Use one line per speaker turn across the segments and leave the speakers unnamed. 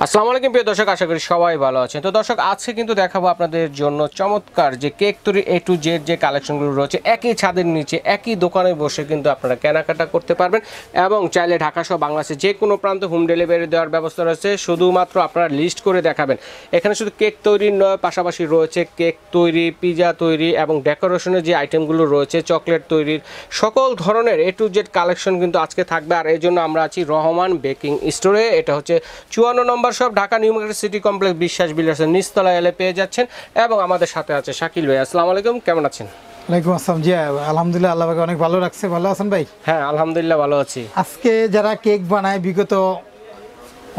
আসসালামু আলাইকুম প্রিয় দর্শক, আশা করি সবাই ভালো আছেন। তো দর্শক, আজকে কিন্তু দেখাবো আপনাদের জন্য চমৎকার যে কেক তৈরি A to Z যে কালেকশনগুলো রয়েছে, একই ছাদের নিচে একই দোকানে বসে কিন্তু আপনারা কেনাকাটা করতে পারবেন এবং চাইলে ঢাকা সহ বাংলাদেশের যে কোনো প্রান্তে হোম ডেলিভারি দেওয়ার ব্যবস্থা রয়েছে। শুধুমাত্র আপনারা লিস্ট করে দেখাবেন। এখানে শুধু কেক তৈরির নয়, পাশাপাশি রয়েছে কেক তৈরি, পিজা তৈরি এবং ডেকোরেশনের যে আইটেমগুলো রয়েছে, চকলেট তৈরির সকল ধরনের A to Z কালেকশন কিন্তু আজকে থাকবে। আর এই জন্য আমরা আছি রহমান বেকিং স্টোরে। এটা হচ্ছে 54 নম্বর সব, Dhaka new market city complex, বিশ্বাস বিল্ডার্সের নিচতলায় এলে পেয়ে যাচ্ছেন। এবং আমাদের সাথে আছে শাকিল ভাই। আসসালামু আলাইকুম, কেমন আছেন?
ওয়ালাইকুম আসসালাম। জি আলহামদুলিল্লাহ, আল্লাহ পাক অনেক ভালো রাখছে। ভালো আছেন ভাই?
হ্যাঁ আলহামদুলিল্লাহ ভালো আছি।
আজকে যারা কেক বানায় বিগত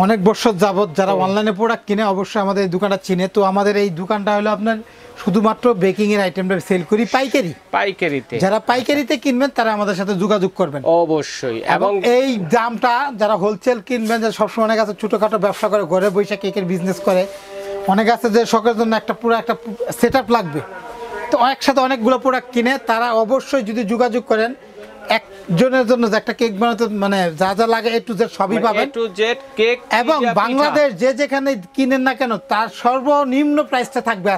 অনেক বছর যাবত, যারা অনলাইনে প্রোডাক্ট কিনে অবশ্যই আমাদের এই দোকানটা চিনে। তো আমাদের এই দোকানটা হলো আপনার শুধুমাত্র বেকিং এর আইটেমটা সেল করি
পাইকারিতে।
যারা পাইকারিতে কিনবেন তারা আমাদের সাথে যোগাযোগ করবেন
অবশ্যই।
এবং এই দামটা যারা হোলসেল কিনবেন, যারা সবসময় অনেক আছে ছোটখাটো ব্যবসা করে, ঘরে বসে কেকের বিজনেস করে, অনেক আছে যে শখের জন্য পুরো একটা সেট আপ লাগবে, তো একসাথে অনেকগুলো প্রোডাক্ট কিনে তারা অবশ্যই যদি যোগাযোগ করেন একজনের জন্য যে একটা কেক বানাতে মানে যা যা লাগে A to Z সবই পাবেন।
A to Z কেক
এবং বাংলাদেশ যে যেখানে কিনেন না কেন তার সর্বনিম্ন প্রাইসটা থাকবে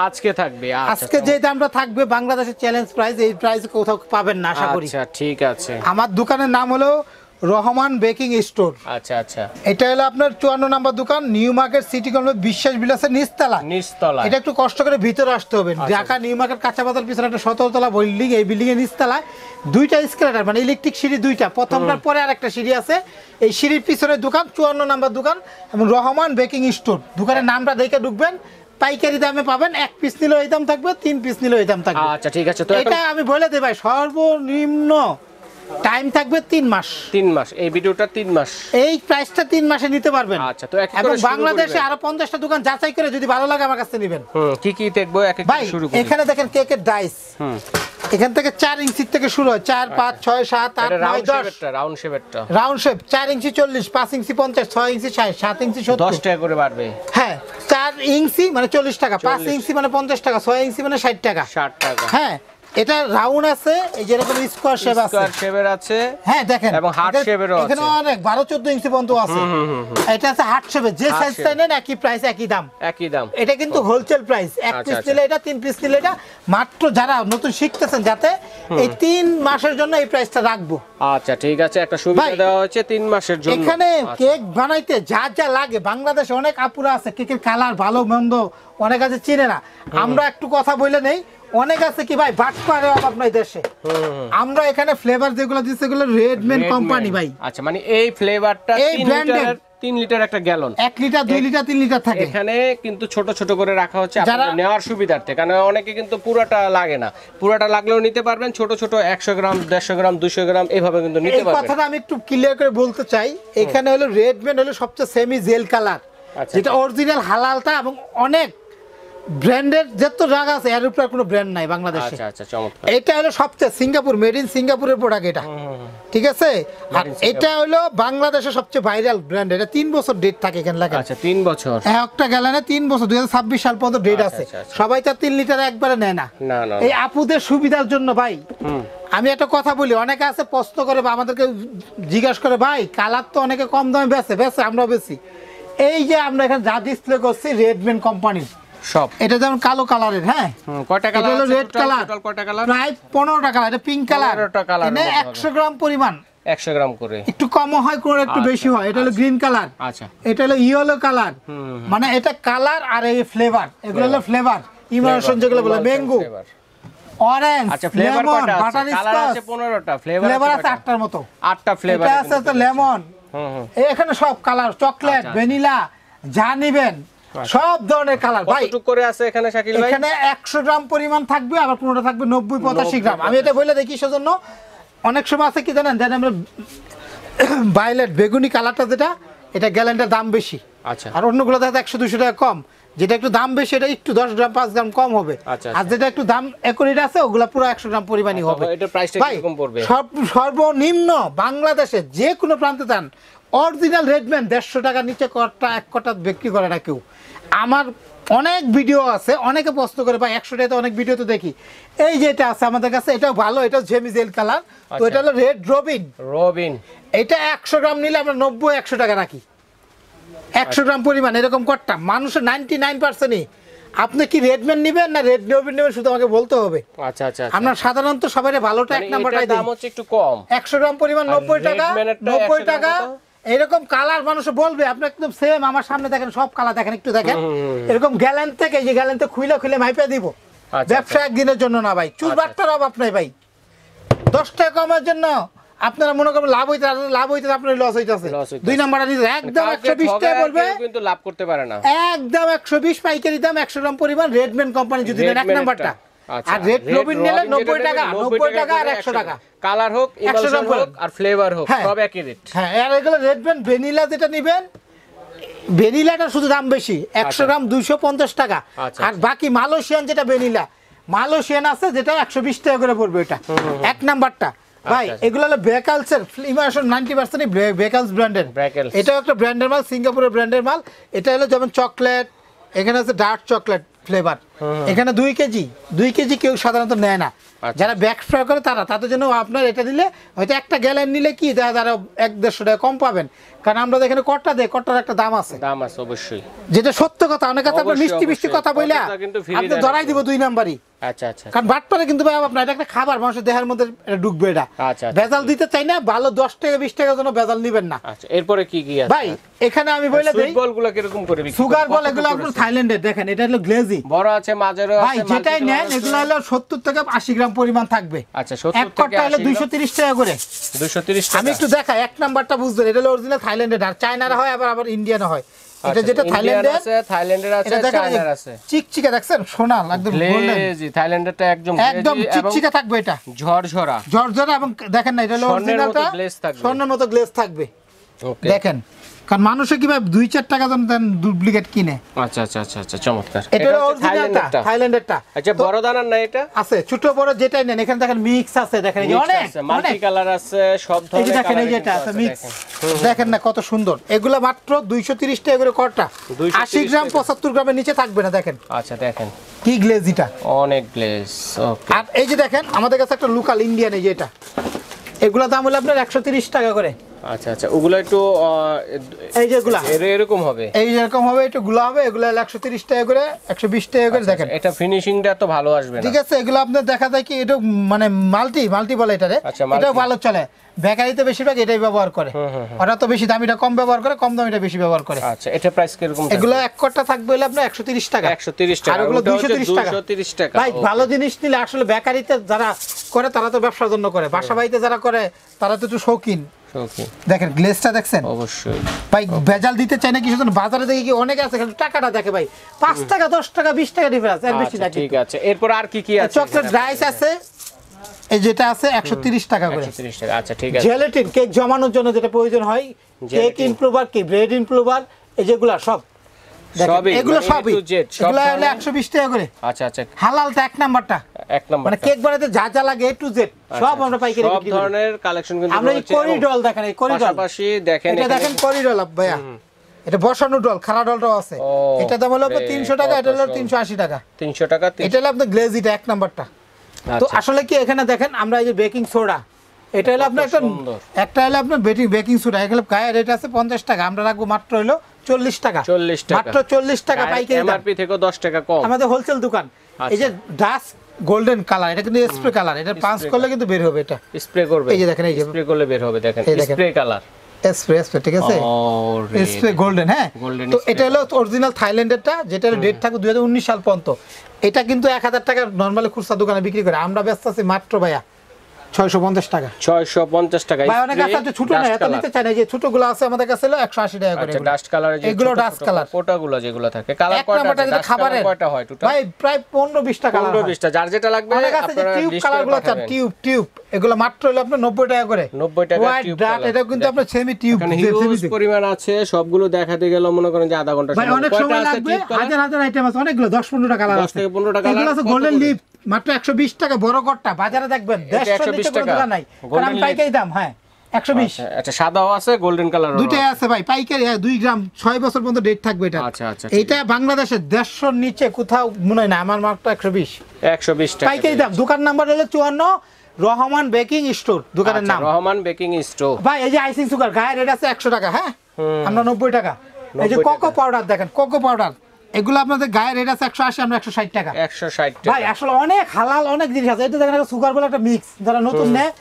আজকে থাকবে।
আজকে যে দামটা থাকবে বাংলাদেশের চ্যালেঞ্জ প্রাইস, এই প্রাইস কোথাও পাবেন না আশা করি।
আচ্ছা ঠিক আছে।
আমার দোকানের নাম হলো রহমান বেকিং স্টোর।
আচ্ছা আচ্ছা।
এটা হলো আপনার 54 নম্বর দোকান, নিউ মার্কেট সিটি কমপ্লেক্স, বিশ্বাস বিলাসের নিচতলা।
নিচতলা।
এটা একটু কষ্ট করে ভিতরে আসতে হবে। ঢাকা নিউ মার্কেট কাঁচা বাজার পিছনে একটা 17 তলা বিল্ডিং, এই বিল্ডিং এর নিচতলায় দুইটা স্কেলেটর মানে ইলেকট্রিক সিঁড়ি দুইটা, প্রথমটার পরে আরেকটা সিঁড়ি আছে। এই সিঁড়ির পিছনে দোকান 54 নম্বর দোকান এবং রহমান বেকিং স্টোর। দোকানের নামটা দেখে ঢুকবেন। পাইকারি দামে পাবেন, 1 পিস নিলেও এই দাম থাকবে, 3 পিস নিলেও এই দাম থাকবে।
আচ্ছা ঠিক আছে। তো
এটা আমি বলে দেই ভাই, সর্বনিম্ন টাইম থাকবে 3 মাস।
3 মাস, এই ভিডিওটা 3 মাস,
এই প্রাইসটা 3 মাসে নিতে পারবেন।
আচ্ছা। তো
এবং বাংলাদেশে আরো 50টা দোকান যাচাই করে যদি ভালো লাগে আমার কাছে নেবেন।
কি কি দেখবো এক এক শুরু করি।
এখানে দেখেন কেকের ডাইস, এখান থেকে 4 ইঞ্চি থেকে শুরু হয়, 4 5 6 7 8 9 10।
রাউন্ড শেপেরটা,
রাউন্ড শেপ 4 ইঞ্চি 40, 5 ইঞ্চি 50, 6 ইঞ্চি 60, 7 ইঞ্চি 70।
10 টাকা করে বাড়বে।
হ্যাঁ, 4 ইঞ্চি মানে 40 টাকা, 5 ইঞ্চি মানে 50 টাকা, 6 ইঞ্চি মানে 60 টাকা।
60 টাকা।
হ্যাঁ, এটা রাউন্ড আছে, এই যে এরকম স্কয়ার শেপ আছে,
স্কয়ার শেপের আছে।
হ্যাঁ দেখেন,
এবং হার্ট শেপেরও আছে।
এখানে অনেক 12 14 ইঞ্চি পর্যন্ত আছে। এটা আছে হার্ট শেপের, যে সাইজটা নেন একই প্রাইস একই দাম। এটা কিন্তু হোলসেল প্রাইস। 1 পিস নিলে এটা, 3 পিস নিলে এটা। মাত্র যারা নতুন শিখতেছেন যাতে এই 3 মাসের জন্য এই প্রাইসটা রাখবো।
আচ্ছা ঠিক আছে, একটা সুবিধা দেওয়া হয়েছে 3 মাসের জন্য।
এখানে কেক বানাইতে যা যা লাগে, বাংলাদেশে অনেক আপুরা আছে কেকের কালার ভালো মন্দ অনেক আছে চিনে না। আমরা একটু কথা বলে নেই, অনেক আছে কি ভাই বাটপারের অভাব নাই দেশে। আমরা এখানে ফ্লেভার যেগুলো দিচ্ছি সেগুলো রেডম্যান কোম্পানি ভাই।
আচ্ছা, মানে এই ফ্লেভারটা 3 লিটার একটা গ্যালন,
1 লিটার 2 লিটার 3 লিটার থাকে।
এখানে কিন্তু ছোট ছোট করে রাখা হচ্ছে আপনাদের নেওয়ার সুবিধার্থে, কারণ অনেকে কিন্তু পুরাটা লাগে না। পুরাটা লাগলেও নিতে পারবেন, ছোট ছোট 100 গ্রাম 150 গ্রাম 200 গ্রাম এইভাবে কিন্তু নিতে পারবেন। এই কথাটা আমি একটু ক্লিয়ার করে বলতে চাই। এখানে হলো রেডম্যান হলো সবচেয়ে সেমি জেল কালার, যেটা অরিজিনাল হালালটা এবং অনেক ব্র্যান্ডের যত জায়গা আছে এর উপর কোনো ব্র্যান্ড নাই বাংলাদেশে। আচ্ছা আচ্ছা, চমৎকার।
এটা হলো সবচেয়ে সিঙ্গাপুর, মেড ইন সিঙ্গাপুরের প্রোডাক্ট এটা, ঠিক আছে। আর এটা হলো বাংলাদেশের সবচেয়ে ভাইরাল ব্র্যান্ড। এটা 3 বছর ডেট থাকে এখানে লেখা।
আচ্ছা 3 বছর,
একটা গ্যালানে 3 বছর, 2026 সাল পর্যন্ত ডেট আছে। সবাই তো 3 লিটার একবারে নেয় না। এই আপুদের সুবিধার জন্য ভাই আমি একটা কথা বলি, অনেকে আছে প্রশ্ন করে বা আমাদেরকে জিজ্ঞাসা করে, ভাই কালার তো অনেকে কম দামে বেচে, আমরাও বেশি। এই যে আমরা এখানে যা ডিসপ্লে করছি রেডম্যান কোম্পানির
সব, এটা
যেমন কালো কালারের। হ্যাঁ,
কয়টা কালার আছে?
রেড কালার,
কয়টা কালার?
প্রায় 15টা কালার। এটা পিঙ্ক কালার।
15টা কালার।
এটা 100 গ্রাম পরিমাণ,
100 গ্রাম করে, একটু
কম হয় কোন একটু বেশি হয়। এটা হলো গ্রিন কালার।
আচ্ছা,
এটা হলো ইয়েলো কালার। মানে এটা কালার আর এই ফ্লেভার, এগুলো হলো ফ্লেভার ইমার্শন যেগুলো বলে, ম্যাঙ্গো, অরেঞ্জ,
আচ্ছা ফ্লেভার কয়টা আছে?
বাটার
কালার আছে 15টা, ফ্লেভার আছে
8টার মতো।
8টা ফ্লেভার
এটা আছে লেমন, এখানে সব কালার, চকলেট, ভ্যানিলা, যা নিবেন সব ধরনের কালার। ভাই
কতটুকু করে আছে এখানে শাকিল ভাই?
এখানে 100 গ্রাম পরিমাণ থাকবে, আবার কোনটা থাকবে 90 85 গ্রাম। আমি এটা বলে দেখি সেজন্য, অনেক সময় আছে কি জানেন, আমরা ভায়োলেট বেগুনি কালারটা যেটা, এটা গ্যালান্ডের দাম বেশি।
আচ্ছা,
আর অন্যগুলো দেখা 100 200 টাকা কম। যেটা একটু দাম বেশি এটা একটু 10 গ্রাম 5 গ্রাম কম হবে। আর যেটা একটু দাম একই আছে ওগুলা পুরো 100 গ্রাম পরিমাণই হবে।
এটা প্রাইসটা কিরকম পড়বে?
সর্বনিম্ন বাংলাদেশে যে কোনো প্রান্তে যান, অরিজিনাল রেডম্যান 150 টাকার নিচে এক কটা বিক্রি করে না কেউ। আমার অনেক ভিডিও আছে, অনেকে প্রশ্ন করে ভাই 100 টাকাতে অনেক ভিডিও তো দেখি। এই যেটা আছে আমাদের কাছে, এটাও ভালো, এটা সেমি জেল কালার। তো এটা হলো রেড রবিন।
রবিন,
এটা 100 গ্রাম নিলে আমরা 90 100 টাকা রাখি। 100 গ্রাম পরিমাণ এরকম কটটা মানুষের 99%ই আপনি কি রেডম্যান নেবেন না রেড নেবেন শুধু আমাকে বলতে হবে।
আচ্ছা আচ্ছা
আমরা সাধারণত সবাই ভালোটা এক নাম্বারটাই দিই।
দাম হচ্ছে একটু কম,
100 গ্রাম পরিমাণ 90 টাকা, 90 টাকা। এরকম কালার মানুষ বলবে আপনি একদম সেম আমার সামনে দেখেন, সব কালার দেখেন, একটু দেখেন এরকম গ্যালেন থেকে, এই যে গ্যালেন থেকে খুলে মাইপা দিব। ব্যবসা একদিনের জন্য না ভাই, চুল বাট্টার অভাব নাই ভাই। 10 টাকা কমের জন্য আপনারা মনে করেন লাভ হইতে আপনার লস হইতাছে। 2 নাম্বারটা নিতে একদম 120 টাকা পড়বে,
কিন্তু লাভ করতে পারে না।
একদম 120 পাইকারি দাম, 100 গ্রাম পরিমাণ রেডম্যান কোম্পানি যদি নেন এক নাম্বারটা। আর রেড রবিন নিলে 90 টাকা, 90 টাকা আর 100 টাকা।
কালার হোক, ইমালশন হোক আর ফ্লেভার হোক সব একই রেট।
হ্যাঁ, আর এগুলো রেডম্যান ভ্যানিলা যেটা নেবেন, ভ্যানিলাটা শুধু দাম বেশি, 100 গ্রাম 250 টাকা। আর বাকি মালয়েশিয়ান যেটা ভ্যানিলা, মালয়েশিয়ান আছে যেটা 120 টাকা করে পড়বে, এটা এক নাম্বারটা ভাই। এগুলো হলো বেকালসের ইমালশন 90% বেকালস ব্র্যান্ডের। এটাও একটা ব্র্যান্ডের মাল, সিঙ্গাপুরের ব্র্যান্ডের মাল। এটা হলো যেমন চকলেট, এখানে আছে ডার্ক চকলেট ফ্লেভার, এখানে 2 কেজি কেউ সাধারণত নেয় না। যারা ব্যবসা করে তারা তাদের জন্য আপনার এটা দিলে হয়তো একটা গ্যালেন নিলে কি যারা 1-150 টাকা কম পাবেন, কারণ আমরা এখানে কটটা দেয়, কটটার একটা দাম আছে
অবশ্যই,
যেটা সত্য কথা। অনেক কথা আপনার মিষ্টি কথা বইলা আপনি ধরাই দিব 2 নাম্বারই।
আচ্ছা আচ্ছা,
কারণ বাটপারে কিন্তু ভাই আপনার এটা একটা খাবার, মানুষের দেহের মধ্যে এটা ঢুকবে। এটা ভেজাল দিতে চাই না, ভালো 10 টাকা 20 টাকার জন্য ভেজাল নেবেন না।
আচ্ছা, এরপরে কি আছে
ভাই? এখানে আমি বলে দেই
বলগুলো কিরকম করে বিক্রি?
সুগার বল এগুলো আপনার থাইল্যান্ডের, দেখেন এটা হলো গ্লেজি,
বড় আছে, মাঝারও আছে।
ভাই যেটাই নেন এগুলো হলো 70 থেকে 80 গ্রাম পরিমাণ থাকবে।
আচ্ছা, 70
এক কটটা হলো 230 টাকা করে।
230 টাকা।
আমি একটু দেখাই এক নাম্বারটা বুঝবেন, এটা হলো অরিজিনাল থাইল্যান্ডের, আর চায়নার হয় আবার ইন্ডিয়ান হয়। এটা যেটা থাইল্যান্ডের আছে, চায়নার আছে। চিকচিকা দেখছেন, সোনা একদম গোল্ডেন।
থাইল্যান্ডেরটা একদম
চিকচিকা থাকবে, এটা ঝরঝরা এবং দেখেন না এটা হলো অরিজিনালটা, স্বর্ণের মতো গ্লেজ থাকবে। দেখেন, কারণ মানুষে কি ভাই 2-4 টাকা দেন ডুপ্লিকেট কিনে।
আচ্ছা আচ্ছা আচ্ছা আচ্ছা, চমৎকার।
এটা হলো অরিজিনালটা, থাইল্যান্ডেরটা।
আচ্ছা, বড় দানার না এটা
আছে, ছোট বড় যেটাই নেন। এখানে দেখেন মিক্স আছে, দেখেন এই অনেক
মাল্টি কালার আছে, সব ধরনের কালার।
দেখেন এই যেটা আছে মিক্স, দেখেন না কত সুন্দর। এগুলো মাত্র 230 টাকা করে কটটা, 80 গ্রাম 75 গ্রামের নিচে থাকবে না। দেখেন,
আচ্ছা দেখেন
কি গ্লেজ, এটা
অনেক গ্লেজ। ওকে,
আর এই যে দেখেন আমাদের কাছে একটা লোকাল ইন্ডিয়ান, এই যে এটা, এগুলা দাম হলো আপনার 130 টাকা করে।
আচ্ছা আচ্ছা, ওগুলো একটু
এই যেগুলা
এরকম হবে,
এই যেরকম হবে, একটু গুলা হবে, এগুলো 130 টাকা করে, 120 টাকা করে। দেখেন
এটা ফিনিশিংটা তো ভালো আসবে না,
ঠিক আছে। এগুলো আপনার দেখা যায় কি এটা মানে মাল্টি বলে এটারে, এটাও ভালো চলে। বেকারিতে বেশিরভাগ এটাই ব্যবহার করে, ওরা তো বেশি দামিটা কম ব্যবহার করে, কম দামিটা বেশি ব্যবহার করে।
আচ্ছা, এটা প্রাইস কিরকম?
এগুলো এক কটটা থাকবে হলো আপনার 130 টাকা,
130 টাকা,
আর ওগুলো 230 টাকা। ভাই ভালো জিনিস নিলে আসলে বেকারিতে যারা করে তারা তো ব্যবসার জন্য করে, বাসা বাড়িতে যারা করে তারা তো একটু শৌখিন। দেখেন গ্লেজটা দেখছেন, অবশ্যই ভাই ভেজাল দিতে চাই না কিছু। বাজারে দেখি কি অনেক আছে, টাকাটা দেখে ভাই 5 টাকা 10 টাকা 20 টাকা ডিফারেন্স, এর বেশি না।
ঠিক আছে, এরপর আর কি আছে?
চকলেট রাইস আছে, এই যেটা আছে 130 টাকা করে।
130 টাকা, আচ্ছা ঠিক আছে।
জেলাটিন কেক জমানোর জন্য যেটা প্রয়োজন হয়, কেক ইমপ্রুভার, কি ব্রেড ইমপ্রুভার, এই যেগুলা সব এগুলো সবই, এগুলো হলো 120 টাকা করে।
আচ্ছা আচ্ছা,
হালালটা এক নাম্বারটা, মানে কেক বানাতে যা লাগে A to Z সব আমরা পাইকারি বিক্রি করি।
সব ধরনের কালেকশন কিন্তু
আমরা এই করিডল দেখেন, এই করিডল
পাশাপাশি দেখেন,
এটা দেখেন করিডল ভাইয়া, এটা বসানো ডল, খাড়া ডলটাও আছে। এটা দাম হলো 300 টাকা, এটা হলো 380 টাকা।
300 টাকা,
এটা হলো আপনার গ্লেজিটা এক নাম্বারটা। তো আসলে কি এখানে দেখেন আমরা এই যে বেকিং সোডা, এটা হলো আপনার একটা হলো আপনার বেকিং সোডা, এগুলো গায়ে রেট আছে 50 টাকা, আমরা রাখবো মাত্র হলো 40 টাকা, মাত্র 40 টাকা পাইকারি,
এমআরপি থেকে 10 টাকা কম,
আমাদের হোলসেল দোকান। এই যে ডাস্ক গোল্ডেন কালার, এটা কিন্তু স্প্রে কালার, এটা পাঁচ করলে কিন্তু বের হবে, এটা
স্প্রে করবে,
এই যে দেখেন, এই যে
স্প্রে করলে বের হবে, দেখেন স্প্রে কালার, স্প্রে, ঠিক আছে,
স্প্রে গোল্ডেন। হ্যাঁ, তো এটা হলো অরিজিনাল থাইল্যান্ডেরটা, যেটা ডেট থাকে 2019 সাল পর্যন্ত। এটা কিন্তু 1000 টাকা নরমালি খুচরা দোকানে বিক্রি করে, আমরা ব্যস্ত আছি মাত্র ভাইয়া 650 টাকা।
650 টাকা।
ভাই অনেক আছে ছোট না, এত নিতে চাই না, যে ছোটগুলো আছে আমাদের কাছে হলো 180 টাকা করে।
আচ্ছা, ডাস্ট কালার,
এগুলো ডাস্ট কালার,
ফোটাগুলো যেগুলো থাকে, কালার কয়টা হয় টোটাল?
ভাই প্রায় 15-20 টাকা,
15-20 টা, যার যেটা লাগবে আপনারা
টিউব কালারগুলো চান, টিউব এগুলো মাত্র হলো আপনার 90 টাকা করে।
90 টাকা টিউব কালার, এটা
কিন্তু আপনার সেমি টিউব,
হিউজ পরিমাণ আছে। সবগুলো দেখাতে গেল মনে করেন যে আধা ঘন্টা সময়,
অনেক সময় লাগবে। হাজার আইটেম আছে, অনেকগুলো 10-15 টাকা কালার আছে,
10-15 টাকা কালার আছে।
গোল্ডেন লিপ মাত্র 120 টাকা, বড় কটটা বাজারে দেখবেন 120 টাকা নাই, কারণ পাইকারি দাম। হ্যাঁ, 120।
আচ্ছা, সাদাও আছে, গোল্ডেন কালার,
দুইটাই আছে ভাই, পাইকারি 2 গ্রাম 6 বছর পর্যন্ত ডেট থাকবে এটা।
আচ্ছা আচ্ছা,
এটা বাংলাদেশে 150 নিচে কোথাও মনে হয় না, আমার মাত্র 120
টাকা
পাইকারি দাম। দোকান নাম্বার হলো 54 রহমান বেকিং স্টোর, দোকানের নাম
রহমান বেকিং স্টোর।
ভাই এই যে আইসিং সুগার গায়ে রেট আছে 100 টাকা, হ্যাঁ আমরা 90 টাকা। এই যে কোকো পাউডার দেখেন, কোকো পাউডার এগুলো আপনাদের গায়ের রেট আছে 180, আমরা 160 টাকা।
160 টাকা
ভাই আসলে অনেক হালাল অনেক জিনিস আছে। এটা দেখেন একটা সুগার বলে একটা মিক্স, যারা নতুন নেয়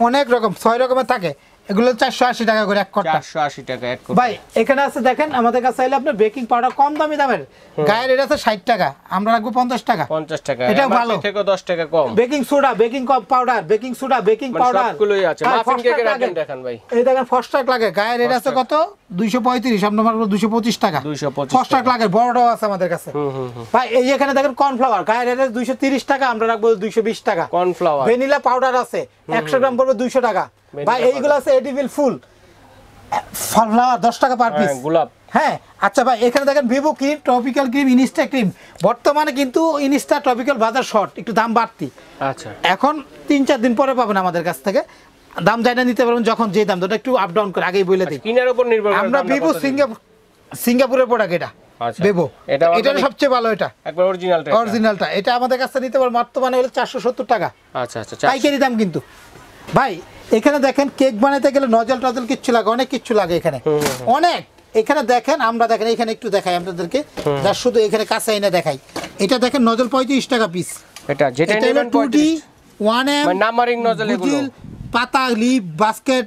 অনেক রকম 6 রকমের থাকে, এগুলো 480 টাকা করে এক কটটা।
480 টাকা এক কোটা।
ভাই এখানে আছে দেখেন আমাদের কাছে চাইলে আপনার বেকিং পাউডার কম দামি দামের, গায়ের রেট আছে 60 টাকা, আমরা রাখবো 50 টাকা।
50 টাকা,
এটা
MRP
ভালো
থেকে 10 টাকা কম।
Baking soda, baking powder, baking soda, baking
মানে
পাউডার
সবগুলোই আছে। মাফিন কেকের আইটেম দেখান ভাই।
এই দেখেন ফস্টাক লাগে, গায়ের রেট আছে কত 235, আমরা মাত্র 225 টাকা।
225
ফস্টাক লাগে বড়টাও আছে আমাদের কাছে। ভাই এই এখানে দেখেন কর্নফ্লাওয়ার, গায়ের রেট আছে 230 টাকা, আমরা রাখবো 220 টাকা।
কর্নফ্লাওয়ার,
ভ্যানিলা পাউডার আছে 100 গ্রাম পড়বে 200 টাকা। ভাই এইগুলো আছে এডিবল ফুল ফ্লাওয়ার 10 টাকা পার পিস।
গোলাপ।
হ্যাঁ আচ্ছা ভাই এখানে দেখেন Vivo cream, tropical cream, Insta cream. বর্তমানে কিন্তু ইনস্টা ট্রপিক্যাল বাজার শর্ট, একটু দাম বাড়তি।
আচ্ছা,
এখন 3-4 দিন পরে পাবেন আমাদের কাছ থেকে, দাম যাই না নিতে পারবেন যখন যে দাম, ওটা একটু আপ ডাউন করে আগেই বলে দিই।
কিনার উপর নির্ভর করে
আমরা ভিভো সিঙ্গাপুরের প্রোডাক্ট এটা।
আচ্ছা,
ভিভো
এটা
সবচেয়ে ভালো, এটা
একবার অরিজিনালটা।
অরিজিনালটা এটা আমাদের কাছে নিতে পারবেন বর্তমানে হলো 470 টাকা।
আচ্ছা আচ্ছা,
পাইকারি দাম কিন্তু। ভাই এখানে দেখেন কেক বানাতে গেলে নজল টজল কিচ্ছু লাগে, অনেক কিছু লাগে এখানে অনেক। এখানে দেখেন আমরা দেখেন এখানে একটু দেখাই আপনাদেরকে, যা শুধু এখানে কাছে এনে দেখাই। এটা দেখেন নজল 35 টাকা পিস।
এটা যেটা
এটা হলো
নেবেন
2D 1M
মানে নাম্বারিং নজল এগুলো।
বুজিল, পাতা, লিপ, বাস্কেট,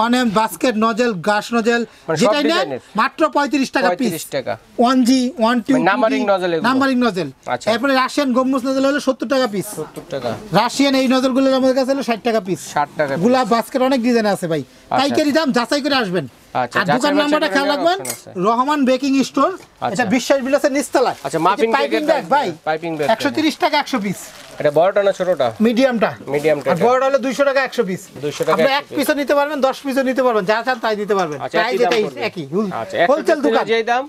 1M বাস্কেট, নজল, গাছ নজল,
মানে সব
যেটাই নেন
ডিজাইনের।
মাত্র 35 টাকা পিস।
35 টাকা।
1G 1-2
মানে নাম্বারিং নজল এগুলো।
Numbering nozzle.
আচ্ছা।
এরপরে রাশিয়ান গম্বুজ নজল হলো 70 টাকা পিস।
70 টাকা।
রাশিয়ান এই নজলগুলো আমাদের কাছে হলো 60 টাকা পিস।
60 টাকা।
গোলাপ, বাস্কেট অনেক ডিজাইন আছে ভাই। পাইকারি দাম যাচাই করে আসবেন।
আচ্ছা,
আর দোকান
যাচাই
নাম্বারটা
বাছাই
খেয়াল
করার
রাখবেন,
option আছে।
রহমান বেকিং স্টোর, এটা বিশ্বাস বিলাসের নিচতলায়।
আচ্ছা, মাফিন
পাইপিং
কেকের
ব্যাগ ভাই,
পাইপিং ব্যাগ
130 টাকা 100 পিস।
এটা বড়টা না ছোটটা?
মিডিয়ামটা।
মিডিয়ামটা।
আর বড়টা হলো 200 টাকা 100 পিস।
200 টাকা
আপনি
100
এক পিসও নিতে পারবেন, 10 পিসও নিতে পারবেন, যা চান তাই নিতে পারবেন।
আচ্ছা,
প্রাইস
একই দাম
এটাই
পড়বে।
একই।
আচ্ছা,
হোলসেল দোকান,
যেই দাম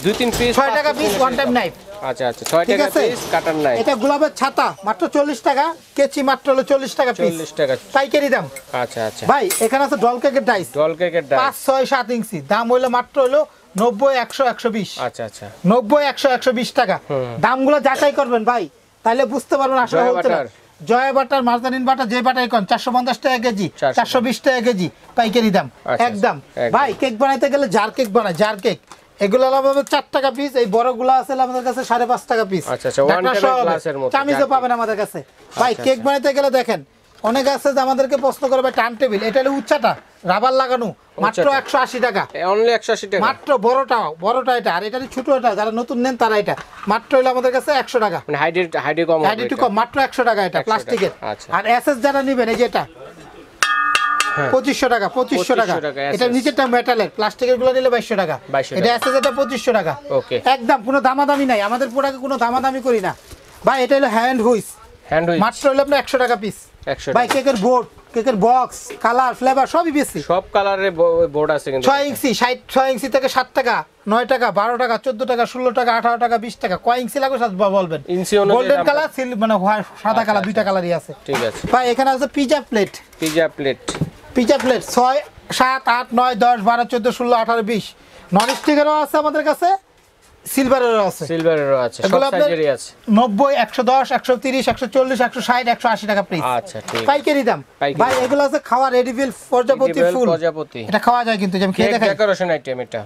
2-3 পিস
6 টাকা পিস, ওয়ান টাইম নাইফ।
আচ্ছা আচ্ছা, 6
ঠিক
টাকা
আছে?
পিস কাটার নাই।
এটা গোলাপের ছাতা মাত্র 40 টাকা, কেচি মাত্র হলো 40 টাকা পিস।
40 টাকা।
পাইকারি দাম।
আচ্ছা আচ্ছা,
ভাই এখানে আছে ডল কেকের ডাইস,
ডল কেকের ডাই।
5, 6, 7 ইঞ্চি, দাম হইলো মাত্র হলো 90, 100, 120।
আচ্ছা আচ্ছা,
90, 100, 120 টাকা। দামগুলো যাচাই করবেন ভাই, তাহলে বুঝতে পারবেন আসলে
Joya
wholesale.
Butter.
Joya butter, margarine butter, যে বাটার এখন 450 টাকা কেজি, 420 টাকা কেজি, পাইকারি দাম
আচ্ছা,
একদম।
একদম।
ভাই কেক বানাইতে গেলে জার কেক বানায়, জার কেক এগুলো আমাদের 4 টাকা পিস। এই বড়গুলো আছে আমাদের কাছে 5.5 টাকা পিস।
আচ্ছা আচ্ছা, ওয়ান টেবিল গ্লাসের মতো
চামিজও পাবেন আমাদের কাছে। ভাই
আচ্ছা,
কেক বানাইতে গেলে দেখেন অনেক আছে যে আমাদেরকে প্রশ্ন করবে টার্ন টেবিল, এটা হলো উচ্চাটা রাবার লাগানো, মাত্র 180 টাকা।
অনলি 180 টাকা
মাত্র বড়টা এটা, আর এটা ছোট, এটা যারা নতুন নেন তারা এটা মাত্র হলো আমাদের কাছে 100 টাকা।
মানে হাইডে কম হবে
একটু
এটা।
কম, মাত্র 100 টাকা এটা
100
প্লাস্টিকের।
টাকা, আচ্ছা।
আর এসএস যারা নেবেন এই যে এটা 2500 টাকা, 2500 টাকা।
2500 টাকা
এটা
SS
নিচেরটা মেটালের, প্লাস্টিকের গুলো নিলে 2200 টাকা।
2200
এটা এসএস, এটা 2500 টাকা।
ওকে।
একদম কোনো দামাদামি নাই, আমাদের প্রোডাক্টে কোনো দামাদামি করি না ভাই। এটা হলো হ্যান্ড হুইস,
হ্যান্ড হুইচ
মাত্র হলো আপনার 100 টাকা পিস।
100
ভাই
টাকা।
কেকের বোর্ড, কেকের বক্স, কালার, ফ্লেভার সবই বেশি।
সব কালারের বোর্ড আছে কিন্তু।
6 ইঞ্চি 6 ইঞ্চি থেকে 7 টাকা, 9 টাকা, 12 টাকা, 14 টাকা, 16 টাকা, 18 টাকা, 20 টাকা। কয় ইঞ্চি লাগবে সব বলবেন।
ইঞ্চি অনুযায়ী
গোল্ডেন
দামটা।
কালার, মানে সাদা কালার, দুইটা কালারই আছে।
ঠিক আছে।
ভাই এখানে আছে পিজা প্লেট,
পিজা প্লেট।
6, 7, 8, 9, 10, 12, 14, 16, 18, 20। নন স্টিকেরও আছে আমাদের কাছে, সিলভারেরও আছে।
সিলভারেরও আছে, সব
এগুলো আপনার
সাইজেরই আছে।
90, 110, 130, 140, 160, 180 টাকা পিস।
আচ্ছা, ঠিক।
পাইকারি দাম।
পাইকারি
ভাই এগুলো আছে খাওয়া রেডিমেড প্রজাপতি
Edible
ফুল,
প্রজাপতি।
এটা খাওয়া যায় কিন্তু, যেমন খেয়ে
কেক
দেখাই।
ডেকোরেশন আইটেম এটা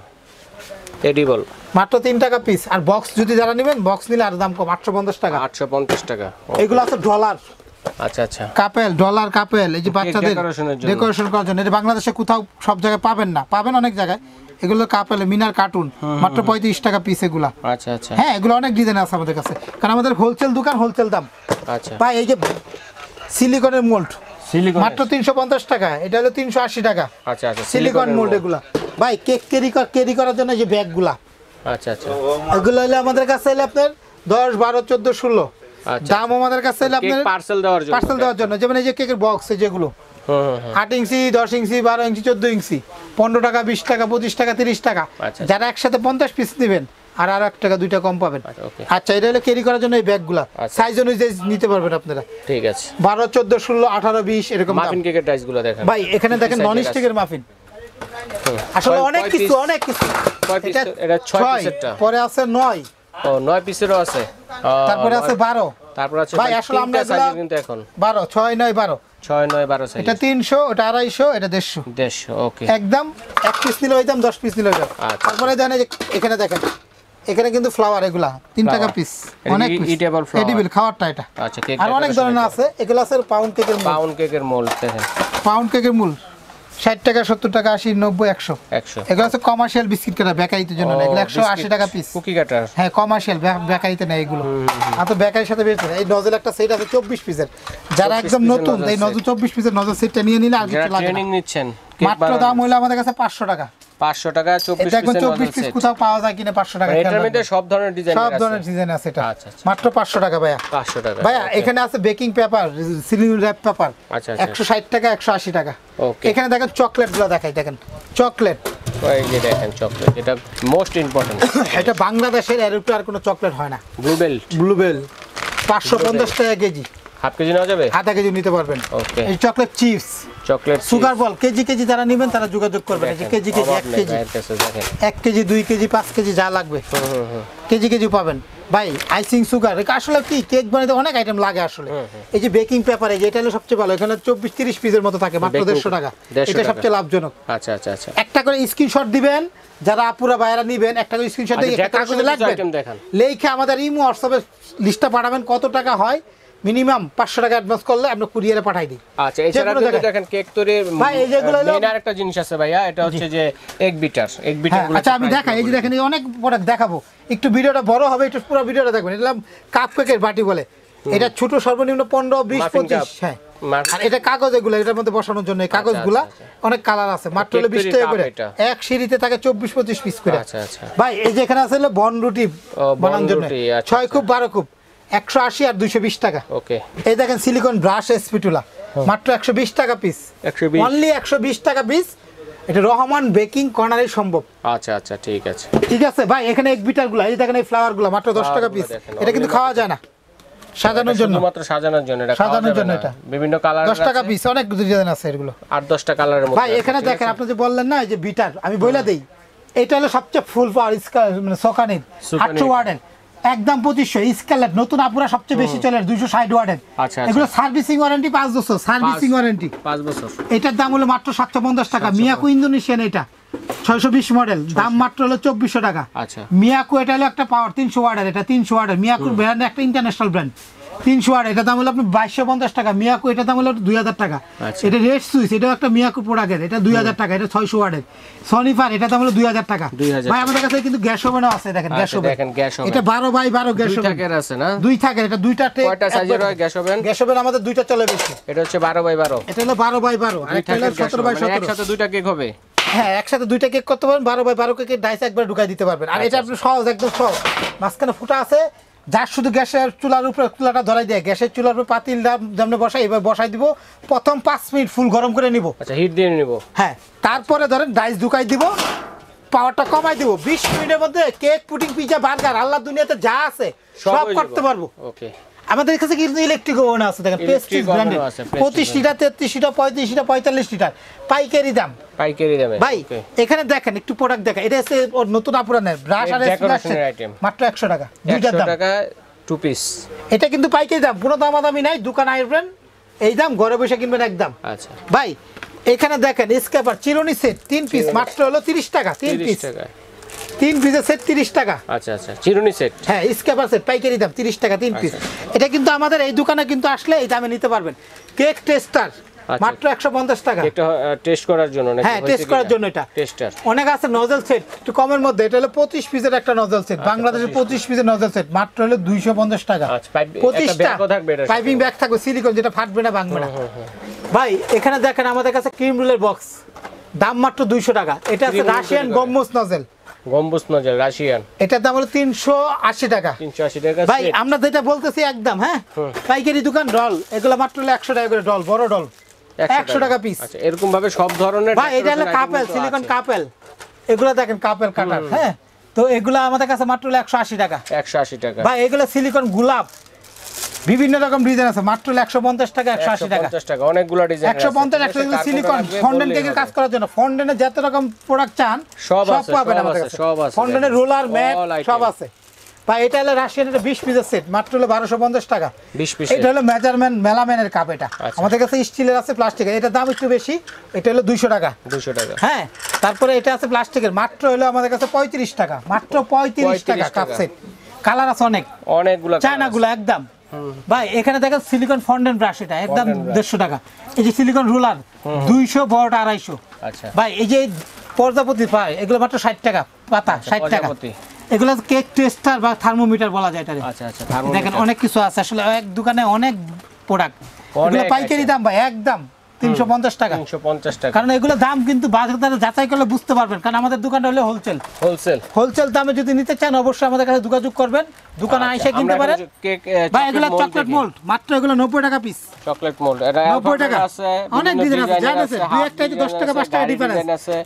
এডিবল।
মাত্র 3 টাকা পিস। আর বক্স যদি যারা নেবেন, বক্স নিলে আর দাম কম, 850 টাকা।
850 টাকা।
এগুলো আছে ডলার,
আচ্ছা আচ্ছা,
কাপেল, ডলার কাপেল, এই যে বাচ্চাদের
ডেকোরেশনের জন্য।
ডেকোরেশন করার জন্য। এটা বাংলাদেশে কোথাও সব জায়গায় পাবেন না, পাবেন অনেক জায়গায়। এগুলো কাপেল, মিনার কার্টুন, মাত্র 35 টাকা পিস এগুলা।
আচ্ছা আচ্ছা,
হ্যাঁ এগুলো অনেক ডিজাইন আছে আমাদের কাছে, কারণ আমাদের হোলসেল দোকান, হোলসেল দাম।
আচ্ছা।
ভাই এই যে সিলিকনের মোল্ড,
সিলিকন
মাত্র 350 টাকা, এটা হলো 380 টাকা।
আচ্ছা আচ্ছা,
সিলিকন মোল্ড এগুলা। ভাই কেক ক্যারি করার জন্য যে ব্যাগগুলা,
আচ্ছা আচ্ছা,
এগুলো হলে আমাদের কাছে হলে আপনার 10, 12, 14, 16।
আচ্ছা।
দাম আমাদের কাছে হলে
কেক
আপনার
পার্সেল দেওয়ার জন্য।
পার্সেল দেওয়ার জন্য, যেমন এই যে কেকের বক্স যেগুলো 8 ইঞ্চি, 10 ইঞ্চি, 12 ইঞ্চি, 14 ইঞ্চি, 15 টাকা, 20 টাকা, 25 টাকা, 30 টাকা।
আচ্ছা।
যারা একসাথে 50 পিস নেবেন আর 1 টাকা 2টা কম পাবেন।
ওকে।
আচ্ছা, এটা হলো ক্যারি করার জন্য এই ব্যাগগুলা,
আচ্ছা।
সাইজ অনুযায়ী নিতে পারবেন আপনারা।
ঠিক আছে।
12, 14, 16, 18, 20 এরকম দাম।
মাফিন কেকের ডাইসগুলো দেখেন
ভাই এখানে দেখেন নন স্টিকের মাফিন, আসলে অনেক কিছু, অনেক কিছু।
এটা 6
ছয়,
পিসেরটা।
পরে আছে 9,
ও 9 পিসেরও আছে।
তারপরে আছে 12।
তারপর আছে
ভাই আসলে আমরা
সাইজ কিন্তু এখন
12, 6, 9, 12।
6 9 12 সাইজ।
এটা 300, ওটা 250, এটা 150।
150 ওকে।
একদম 1 পিস নিলে ওই দাম, 10 পিস নিলে ওই দাম।
আচ্ছা।
তারপরে দেখেন এই যে এখানে দেখেন, এখানে কিন্তু ফ্লাওয়ার এগুলা 3 টাকা পিস, অনেক
ইটেবল ফ্লাওয়ার,
এডিবল খাওয়ারটা এটা।
আচ্ছা কেক
আর অনেক ধরনের আছে, এগুলো আছে পাউন্ড কেকের মোল্ড।
পাউন্ড কেকের মোল্ড দেখেন,
পাউন্ড কেকের মোল্ড 60 টাকা, 70 টাকা, 80, 90, 100।
100।
এগুলো আছে কমার্শিয়াল বিস্কিট কাটা, বেকারিতে জন্য না, এগুলো 180 টাকা পিস।
কুকি কাটার,
হ্যাঁ কমার্শিয়াল, বেকারিতে না এগুলো। আর তো বেকারির সাথে বের করে এই নজল একটা সেট আছে 24 পিসের, যারা
24
একদম
পিসের
নতুন
নজল
এই নজল 24 পিসের নজল সেটটা নিয়ে নিলে আর কিছু
যারা
লাগে
ট্রেনিং
না।
নিচ্ছেন
মাত্র দাম হলো আমাদের কাছে 500 টাকা।
500 টাকা 24
এটা একদম
পিসের
24
নজল
পিস
সেট।
কোথাও পাওয়া যায় কিনা 500 টাকা।
এটার মধ্যে সব ধরনের ডিজাইন
সব
আছে,
ধরনের ডিজাইন আছে এটা।
আচ্ছা, আচ্ছা।
মাত্র 500 টাকা ভাইয়া।
500 টাকা
ভাইয়া এখানে আছে baking paper, sealing wrap paper,
আচ্ছা, আচ্ছা।
160 টাকা, 180 টাকা।
ওকে।
এখানে দেখেন চকলেটগুলো দেখাই, দেখেন চকলেট,
ওই যে দেখেন চকলেট, এটা মোস্ট ইম্পর্টেন্ট।
এটা বাংলাদেশের এর উপরে আর কোনো চকলেট হয় না।
ব্লু বেল্ট,
ব্লুবেল 550 টাকা কেজি,
হাফ কেজি নেওয়া যাবে?
আধা কেজি নিতে পারবেন।
ওকে।
এই chocolate chips,
chocolate
sugar ball KG যারা নেবেন তারা যোগাযোগ করবেন। এই যে কেজি 1 কেজি,
এর কাছে দেখেন
1 কেজি 2 কেজি 5 কেজি যা লাগবে কেজি পাবেন ভাই। আইসিং সুগার, আসলে কি কেক বানাতে অনেক আইটেম লাগে আসলে। এই যে বেকিং পেপার, এই যে এটা হলো সবচেয়ে ভালো, এখানে 24-30 পিসের মতো থাকে, মাত্র 150 টাকা।
150
এটা
টাকা।
সবচেয়ে লাভজনক।
আচ্ছা আচ্ছা আচ্ছা।
একটা করে স্ক্রিনশট দিবেন, যারা আপুরা ভাইরা নেবেন একটা করে স্ক্রিনশট দিয়ে একটা কাগজে লাগবে,
আইটেম দেখান,
লেখে আমাদের ইমো হোয়াটসঅ্যাপে লিস্টটা পাঠাবেন, কত টাকা হয় মিনিমাম 500 টাকা অ্যাডভান্স করলে আমরা কুরিয়ারে পাঠাই দিই।
আচ্ছা এছাড়া কিন্তু দেখেন কেক তৈরির
ভাই এই যেগুলো হলো
মেন আরেকটা জিনিস আছে ভাইয়া, এটা হচ্ছে যে এগ বিটার গুলো।
আচ্ছা আমি দেখাই, এই যে দেখেন এই অনেক প্রোডাক্ট দেখাবো, একটু ভিডিওটা বড় হবে, একটু পুরো ভিডিওটা দেখবেন। এটা কাপ কেকের বাটি বলে, এটা ছোট সর্বনিম্ন 15 20 25। হ্যাঁ আর এটা কাগজ, এগুলো এটার মধ্যে বসানোর জন্য এই কাগজগুলা অনেক কালার আছে, মাত্র হলো 20 টাকা করে। এক সিঁড়িতে থাকে 24-25 পিস করে।
আচ্ছা আচ্ছা
ভাই এই যে এখানে আছে হলো বন রুটি বানানোর জন্য, 6 কুব 12 কুব 180 আর 220 টাকা।
ওকে।
এই দেখেন সিলিকন ব্রাশ স্পিটুলা, মাত্র 120 টাকা পিস,
120
অনলি 120 টাকা পিস। এটা রহমান বেকিং কর্নারে সম্ভব।
আচ্ছা আচ্ছা ঠিক আছে
ঠিক আছে ভাই। এখানে এক বিটার গুলা, এই দেখেন এই ফ্লাওয়ার গুলা মাত্র 10 টাকা পিস। এটা কিন্তু খাওয়া যায় না, সাজানোর জন্য,
মাত্র সাজানোর জন্য। এটা
সাজানোর জন্য, এটা
বিভিন্ন কালার
10 টাকা পিস, অনেক ডিজাইন আছে এগুলো।
আর 10টা কালারের মধ্যে
ভাই এখানে দেখেন, আপনি যে বললেন না এই যে বিটার, আমি বইলা দেই, এটা হলো সবচেয়ে ফুল পাওয়ার মানে সোকানির 800 ওয়াটের, একদম 2500 স্কেলেট, নতুন আপুরা সবচেয়ে বেশি চলে 260 ওয়াটের।
আচ্ছা
এগুলো সার্ভিসিং ওয়ারেন্টি 5 বছর, সার্ভিসিং ওয়ারেন্টি
5 বছর।
এটার দাম হলো মাত্র 750 টাকা। মিয়াকো ইন্দোনেশিয়ান, এটা 620 মডেল, দাম মাত্র হলো 2400 টাকা।
আচ্ছা
মিয়াকো এটা হলো একটা পাওয়ার 300 ওয়াটের, এটা 300 ওয়াটের, মিয়াকোর ব্র্যান্ড একটা ইন্টারন্যাশনাল ব্র্যান্ড, 300 ওয়াট, এটা দাম হলো আপনি 2250 টাকা। মিয়াকো এটা দাম হলো 2000 টাকা। এটা রেড সুইচ, এটাও একটা মিয়াকো প্রোডাক্টের, এটা 2000 টাকা, এটা 600 ওয়াটের। সনিফার, এটা দাম হলো 2000 টাকা। ভাই আমাদের কাছে কিন্তু গ্যাস ওভেনও আছে, দেখেন গ্যাস ওভেন, এটা 12x12 গ্যাস ওভেন
আছে না,
2 থাকে, এটা দুইটা
কয়টা সাইজের হয় গ্যাস ওভেন?
গ্যাস ওভেন আমাদের দুইটা চলে বেশি।
এটা হচ্ছে 12x12,
এটা হলো 12x12, আর এটা হলো 17x17।
একসাথে দুইটা কেক হবে?
হ্যাঁ একসাথে দুইটা কেক করতে পারবেন, 12x12 কেকের ডাইস একবার ঢুকাই দিতে পারবেন। আর এটা আপনি সহজ, একদম সহজ, মাঝখানে ফুটা আছে, যার শুধু গ্যাসের চুলার উপরে চুলাটা ধরাই দেয়, গ্যাসের চুলার উপরে পাতিল যেমন বসাই এবার বসাই দিব, প্রথম 5 মিনিট ফুল গরম করে নিব।
আচ্ছা হিট দিয়ে নিব।
হ্যাঁ তারপরে ধরেন ডাইস ঢুকাই দিব, পাওয়ারটা কমাই দিব, 20 মিনিটের মধ্যে কেক, পুডিং, পিজা, বার্গার, আল্লাহর দুনিয়াতে যা আছে সব করতে পারবো।
ওকে।
আমাদের কাছে কিন্তু ইলেকট্রিক ওভেন আছে, দেখেন প্রেস্টিজ ব্র্যান্ডের, 25 লিটার, 33 লিটার, 35 লিটার, 45 লিটার, পাইকারি দাম।
পাইকারি দামে
ভাই এখানে দেখেন একটু প্রোডাক্ট দেখেন, এটা হচ্ছে ওর নতুন আপুরানের ব্রাশ আর
ডেকোরেশনের আইটেম,
মাত্র 100 টাকা, দুইটার
100
দাম।
টাকা 2 পিস।
এটা কিন্তু পাইকারি দাম, কোনো দামাদামি নাই, দোকান আসবেন এই দাম, ঘরে বসে কিনবেন একদম।
আচ্ছা
ভাই এখানে দেখেন স্ক্যাপার চিরুনি সেট 3 পিস, মাত্র হলো 30 টাকা, 3 পিস, 3 পিসের সেট 30 টাকা।
আচ্ছা আচ্ছা চিরুনি সেট,
হ্যাঁ স্ক্যাপার সেট পাইকারি দাম 30 টাকা 3 পিস। এটা কিন্তু আমাদের এই দোকানে কিন্তু আসলে এই দামে নিতে পারবেন। কেক টেস্টার মাত্র 150 টাকা,
একটা টেস্ট করার জন্য নাকি?
হ্যাঁ টেস্ট করার জন্য, এটা
টেস্টার।
অনেক আছে নজল সেট একটু কমের মধ্যে, এটা হলো 25 পিসের একটা নজল সেট, বাংলাদেশের 25 পিসের নজল সেট, মাত্র হলো 250 টাকা।
আচ্ছা 25টা
পাইপিং ব্যাগ থাকবে সিলিকন, যেটা ফাটবে না, ভাঙবে না। ভাই এখানে দেখেন আমাদের কাছে ক্রিম রোলের বক্স, দাম মাত্র 200 টাকা। এটা আছে রাশিয়ান গম্বুজ নজল,
গম্বুজ নজল রাশিয়ান,
এটার দাম হলো 380 টাকা।
380 টাকা।
ভাই আমরা যেটা বলতেছি একদম, হ্যাঁ পাইকারি দোকান ডল, এগুলো মাত্র হলো 100 টাকা করে ডল, বড় ডল 100 টাকা পিস।
আচ্ছা এরকম ভাবে সব ধরনের।
ভাই এটা হলো কাপেল, সিলিকন কাপেল, এগুলো দেখেন কাপেল কাটার, হ্যাঁ তো এগুলো আমাদের কাছে মাত্র হলো 180 টাকা।
180 টাকা।
ভাই এগুলো সিলিকন গোলাপ, বিভিন্ন রকম ডিজাইন আছে, মাত্র 150 টাকা, 180 টাকা,
150 টাকা, অনেকগুলো ডিজাইন আছে।
150 100 সিলিকন ফন্ডেন্ট কেকের কাজ করার জন্য, ফন্ডেন্টে যত রকম প্রোডাক্ট চান
সব
পাবেন আমাদের কাছে,
সব আছে।
ফন্ডেন্টের রোলার ম্যাট সব আছে। বা এটা হলো রাশিয়ান, এটা 20 পিসের সেট, মাত্র হলো 1250 টাকা।
20 পিস।
এটা হলো মেজারমেন্ট মেলামেনের কাপ। এটা আমাদের কাছে স্টিলের আছে, প্লাস্টিকের, এটার দাম একটু বেশি, এটা হলো 200 টাকা।
200 টাকা।
হ্যাঁ, তারপরে এটা আছে প্লাস্টিকের, মাত্র হলো আমাদের কাছে 35 টাকা, মাত্র 35 টাকা কাপ সেট। কালার আছে
অনেকগুলো,
চায়নাগুলো একদম। ভাই এখানে দেখেন সিলিকন ফন্ডেন্ট ব্রাশ, এটা একদম 150 টাকা। এই যে সিলিকন রুলার 200, বড়টা 250।
আচ্ছা
ভাই এই যে প্রজাপতি পায়, এগুলো মাত্র 60 টাকা পাতা, 60 টাকা। এগুলো কেক টেস্টার বা থার্মোমিটার বলা যায় এটা।
আচ্ছা আচ্ছা,
দেখেন অনেক কিছু আছে আসলে, এক দোকানে অনেক প্রোডাক্ট। এগুলো পাইকারি দাম ভাই, একদম 350 টাকা।
350 টাকা।
কারণ এগুলো দাম কিন্তু বাজারে যাচাই করলে বুঝতে পারবেন, কারণ আমাদের দোকানটা হলো হোলসেল দামে যদি নিতে চান অবশ্যই আমাদের কাছে যোগাযোগ করবেন, দোকানে এসে কিনতে পারেন। ভাই এগুলো চকলেট মোল্ড, মাত্র এগুলো 90 টাকা পিস।
চকলেট মোল্ড এটা
90 টাকা আছে, অনেক ডিজাইন আছে, জানেন আছে, দুই একটা 10 টাকা 5 টাকা ডিফারেন্স।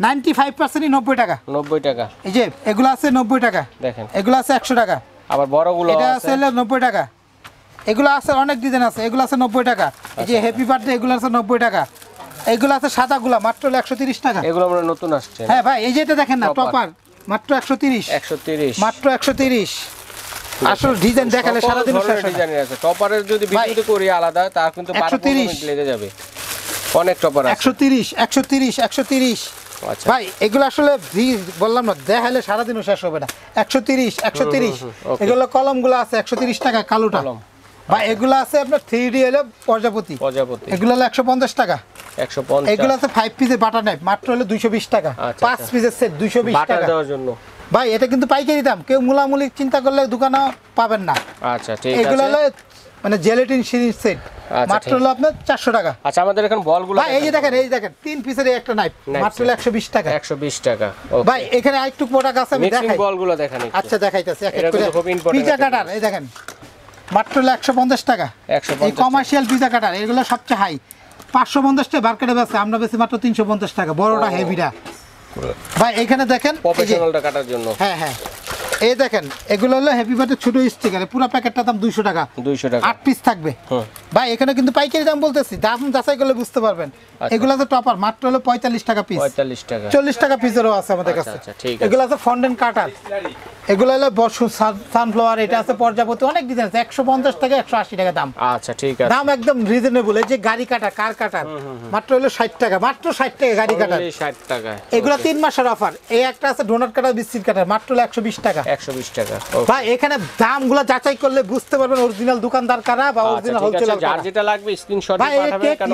95% 90 টাকা।
90 টাকা।
এই যে এগুলো আছে 90 টাকা,
দেখেন
এগুলো আছে 100 টাকা।
আবার বড়গুলো
এটা আছে 90 টাকা। এগুলো আছে অনেক ডিজাইন আছে, এগুলো আছে 90 টাকা। এই যে হ্যাপি বার্থডে, এগুলো আছে 90 টাকা। এগুলো আছে সাদাগুলা, মাত্র 130 টাকা।
এগুলো আমরা নতুন আসছে।
হ্যাঁ ভাই, এই যে এটা দেখেন না, টপার, মাত্র 130।
130
মাত্র 130। আসল ডিজাইন দেখালে সারা দিন শেষ হবে।
ডিজাইন আছে। টপারের যদি ভিডিওতে করি আলাদা, তার কিন্তু 12 মিনিট লেগে যাবে। অনেক টপার আছে।
130।
আচ্ছা
ভাই এগুলো আসলে বললাম না, দেখালে সারা দিনও শেষ হবে না। 130। এগুলো কলমগুলো আছে 130 টাকা, কালোটা। ভাই এগুলো আছে আপনার 3D হলো প্রজাপতি, এগুলো হলো 150 টাকা।
150।
এগুলো আছে 5 পিসের বাটার নাইফ, মাত্র হলো 220 টাকা। 5 পিসের সেট 220 টাকা
দেওয়ার জন্য।
ভাই এটা কিন্তু পাইকারি দাম, কেউ মুলামুলি চিন্তা করলে দোকানে পাবেন না।
আচ্ছা ঠিক আছে।
এগুলো হলো মানে জেলাটিন সিরিজ সেট, মাত্র হলো আপনার 400 টাকা।
আচ্ছা আমাদের এখানে বলগুলো
ভাই এই যে দেখেন 3 পিসের একটা নাইফ, মাত্র 120 টাকা।
120 টাকা।
ভাই এখানে আরেকটু প্রোডাক্ট আছে, আমি দেখাই
বলগুলো দেখেন।
আচ্ছা দেখাইতাছি এক এক করে। পিজা কাটার এই দেখেন, মাত্র 150 টাকা। এই কমার্শিয়াল পিজা কাটার, এগুলো সবচেয়ে হাই, 550 টাকা মার্কেটে বেচে, আমরা বেচি মাত্র 350 টাকা, বড়টা হেভিটা। ভাই এখানে দেখেন
প্রফেশনালটা কাটার জন্য।
হ্যাঁ এই দেখেন, এগুলো হলো হ্যাপি বার্থডে ছোট স্টিকার, পুরো প্যাকেটটার দাম 200 টাকা। 8 পিস থাকবে। ভাই এখানে কিন্তু পাইকারি দাম বলতেছি, দাম যাচাই করলে বুঝতে পারবেন। এগুলো আছে টপার, মাত্র হলো 45 টাকা পিস।
45 টাকা।
40 টাকা পিসেরও আছে আমাদের কাছে।
আচ্ছা ঠিক আছে।
এগুলো আছে ফন্ডেন্ট কাটার, এগুলো হলো বর্ষ সানফ্লাওয়ার, এটা আছে প্রজাপতি, অনেক ডিজাইন আছে। 150 টাকা 180 টাকা দাম।
আচ্ছা ঠিক আছে,
দাম একদম রিজনেবল। এই যে গাড়ি কাটা, কার কাটার, মাত্র হলো 60 টাকা, মাত্র 60 টাকা গাড়ি কাটার।
60 টাকা।
এগুলো 3 মাসের অফার। এই একটা আছে ডোনাট কাটার, বিস্কিট কাটার, মাত্র হলো 120 টাকা।
120 টাকা।
ভাই এখানে দামগুলো যাচাই করলে বুঝতে পারবেন অরিজিনাল দোকানদার কারা বা অরিজিনাল হোলসেলার কারা।
যার যেটা লাগবে স্ক্রিনশট দিয়ে পাঠাবেন, কারণ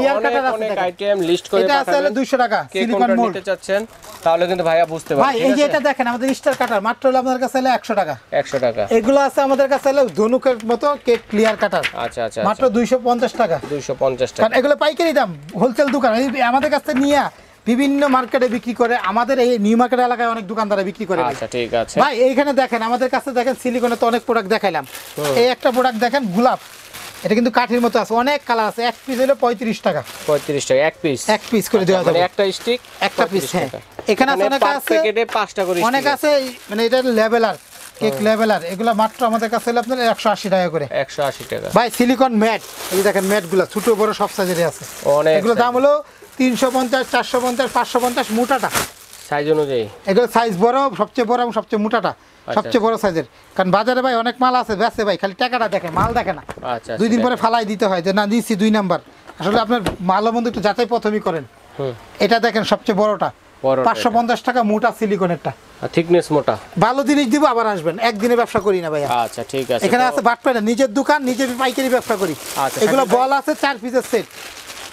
অনেক আইটেম লিস্ট করে
পাঠাবেন। এটা আছে 200 টাকা সিলিকন মোল্ড।
নিতে চাচ্ছেন তাহলে কিন্তু ভাইয়া বুঝতে পারবেন।
ভাই এই যে এটা দেখেন, আমাদের স্টার কাটার, মাত্র হলো আপনাদের কাছে 100 টাকা।
100 টাকা।
এগুলো আছে আমাদের কাছে ধনুকের মতো কেক ক্লিয়ার কাটার,
আচ্ছা
মাত্র 250 টাকা।
250 টাকা।
কারণ এগুলো পাইকারি দাম, হোলসেল দোকান। আমাদের কাছে নিয়ে বিভিন্ন মার্কেটে বিক্রি করে, আমাদের এই নিউ মার্কেট এলাকায় অনেক দোকানদারা বিক্রি করে।
আচ্ছা ঠিক আছে।
ভাই এইখানে দেখেন, আমাদের কাছে দেখেন সিলিকনের তো অনেক প্রোডাক্ট দেখাইলাম। এই একটা প্রোডাক্ট দেখেন, গোলাপ, এটা কিন্তু কাঠির মতো আছে, অনেক কালার আছে। এক পিস হলো 35 টাকা।
35 টাকা এক পিস।
এক পিস করে দেওয়া যাবে,
একটা স্টিক
একটা পিস। হ্যাঁ এখানে আছে অনেক আছে,
প্যাকেটে 5টা করে
অনেক আছে। মানে এটা লেভেলার কেক লেভেলার, এগুলো মাত্র আমাদের কাছে হলো আপনার 180 টাকা করে।
180 টাকা।
ভাই সিলিকন ম্যাট, এই দেখেন ম্যাটগুলো ছোট বড় সব সাইজেরই আছে। এগুলো দাম হলো 350, 450, 550 মোটাটা
সাইজ অনুযায়ী।
এগুলো সাইজ বড়, সবচেয়ে বড় এবং সবচেয়ে মোটাটা সবচেয়ে বড় সাইজের। কারণ বাজারে ভাই অনেক মাল আছে, বেচে ভাই খালি টাকাটা দেখে, মাল দেখে না।
আচ্ছা
2 দিন পরে ফালাই দিতে হয় যে না দিছি 2 নাম্বার। আসলে আপনার মাল বন্ধু একটু যাচাই প্রথমেই করেন। এটা দেখেন সবচেয়ে বড়টা, 550 টাকা মোটা সিলিকনেরটা,
থিকনেস মোটা।
ভালো জিনিস দিব, আবার আসবেন। একদিনে ব্যবসা করি না ভাইয়া।
আচ্ছা ঠিক আছে।
এখানে আছে বাটপাড়া, নিজের দোকান, নিজে পাইকারি ব্যবসা করি। এগুলো বল আছে 4 পিসের সেট,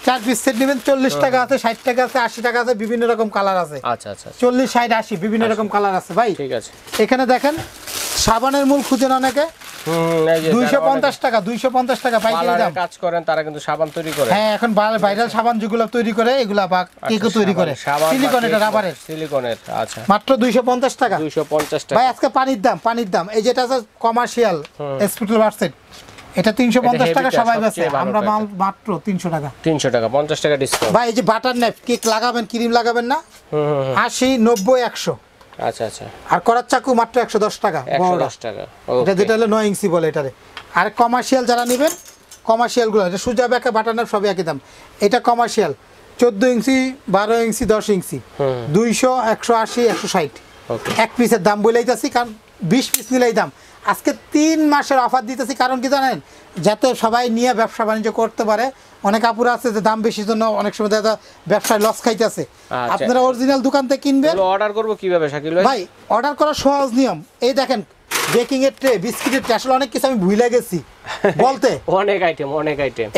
4 পিস সেট নেবেন 40 টাকা আছে, 60 টাকা আছে, 80 টাকা আছে, বিভিন্ন রকম কালার আছে।
আচ্ছা
40, 60, 80 বিভিন্ন রকম কালার আছে ভাই।
ঠিক আছে।
এখানে দেখেন সাবানের মূল খুঁজেন অনেকে, 250 টাকা, 250 টাকা পাইকারি দাম।
কাজ করেন তারা কিন্তু সাবান তৈরি করে।
হ্যাঁ এখন ভাইরাল সাবান যেগুলো তৈরি করে, এগুলা বা কেকও তৈরি করে, সিলিকন, এটা রাবারের
সিলিকনের। আচ্ছা
মাত্র 250 টাকা।
250 টাকা।
ভাই আজকে পানির দাম এই যেটা আছে কমার্শিয়াল স্পিটল ভার্সেট, এটা 350 টাকা সবাই বেচে, আমরা মাল মাত্র 300 টাকা।
300 টাকা, 50 টাকা ডিসকাউন্ট।
ভাই এই যে বাটার নাইফ, কেক লাগাবেন, ক্রিম লাগাবেন না, 80, 90, 100।
আচ্ছা আচ্ছা।
আর করার চাকু মাত্র 110 টাকা,
110 টাকা।
এটা যেটা হলো 9 ইঞ্চি বলে এটারে। আর কমার্শিয়াল যারা নেবেন, কমার্শিয়ালগুলো এটা সুজা ব্যাকা বাটার নাইফ সবই একই দাম। এটা কমার্শিয়াল 14 ইঞ্চি, 12 ইঞ্চি, 10 ইঞ্চি, 200, 180, 160। এক পিসের দাম বলেইতাছি, কারণ 20 পিস নিলেই দাম। আজকে 3 মাসের অফার দিতেছি, কারণ কি জানেন, যাতে সবাই নিয়ে ব্যবসা বাণিজ্য করতে পারে। অনেক আপুরা আছে যে দাম বেশির জন্য অনেক সময় দেখা ব্যবসায় লস খাইতেছে।
আচ্ছা।
আপনারা অরিজিনাল দোকান থেকে কিনবেন।
অর্ডার করবো কিভাবে শাকিল ভাই?
ভাই অর্ডার করার সহজ নিয়ম, এই দেখেন বেকিং এর ট্রে, বিস্কিটের ট্রে, আসলে অনেক কিছু আমি ভুলে গেছি বলতে।
অনেক আইটেম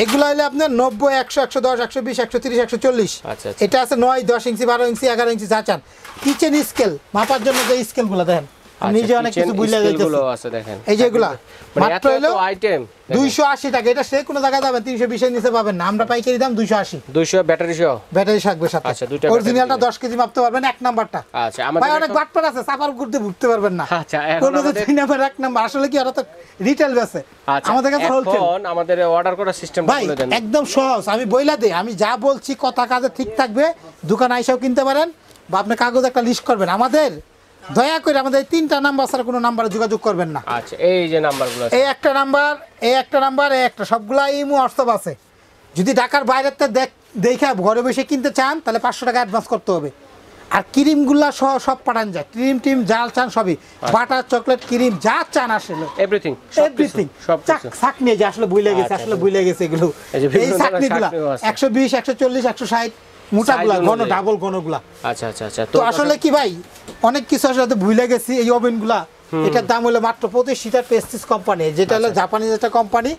এগুলো হলে আপনার 90, 100, 110, 120, 130, 140।
আচ্ছা, আচ্ছা।
এটা আছে 9, 10 ইঞ্চি, 12 ইঞ্চি, 11 ইঞ্চি, যা চান। কিচেন স্কেল মাপার জন্য যে স্কেলগুলো দেখেন, আমি নিজে অনেক কিছু ভুলে গেছি।
আছে দেখেন,
এই যে এগুলা
মানে
মাত্র হলো
আইটেম
280 টাকা। এটা সে কোনো জায়গায় যাবেন 320 এর নিচে পাবেন না, আমরা পাইকারি দাম 280।
200 ব্যাটারি সহ,
ব্যাটারি থাকবে সাথে।
আচ্ছা, দুইটা
অরিজিনালটা 10 কেজি মাপতে পারবেন, এক নাম্বারটা।
আচ্ছা,
ভাই
আমাদের
অনেক বাটপার আছে, চাপার করতে ভুগতে পারবেন না।
আচ্ছা, এখন
কোন যে
আমাদের
3 নাম্বার, 1 নাম্বার, আসলে কি ওরা তো রিটেল বেচে,
আচ্ছা,
আমাদের কাছে হোলসেল।
এখন আমাদের অর্ডার করার সিস্টেমটা
ভাই
বলে দেন।
একদম সহজ, আমি বইলা দেই, আমি যা বলছি কথা কাজে ঠিক থাকবে। দোকান আইসাও কিনতে পারেন, বা আপনি কাগজ একটা লিস্ট করবেন। আমাদের দয়া করে আমাদের এই 3টা নাম্বার ছাড়া কোনো নাম্বারে যোগাযোগ করবেন না।
আচ্ছা, এই যে নাম্বারগুলো আছে,
এই একটা নাম্বার, এই একটা নাম্বার, এই একটা, সবগুলা ইমো হোয়াটসঅ্যাপ আছে। যদি ঢাকার বাইরেতে দেখে ঘরে বসে কিনতে চান তাহলে 500 টাকা অ্যাডভান্স করতে হবে। আর ক্রিমগুলা সহ সব পাঠান যায়, ক্রিম টিম জাল চান সবই, বাটার চকলেট ক্রিম যা চান আসলে
এভরিথিং
এভরিথিং। চাক নিয়ে যে আসলে ভুলে গেছে, আসলে ভুলে গেছে এগুলো। এই চাকনিগুলা 120, 140, 160 মোটাগুলা, ঘন ডাবল ঘনগুলা।
আচ্ছা,
তো আসলে কি ভাই, অনেক কিছু আসলে ভুলে গেছি। এই ওভেনগুলা, এটার দাম হলো মাত্র 25 সিটার প্রেস্টিজ কোম্পানি, যেটা হলো জাপানিজ একটা কোম্পানি।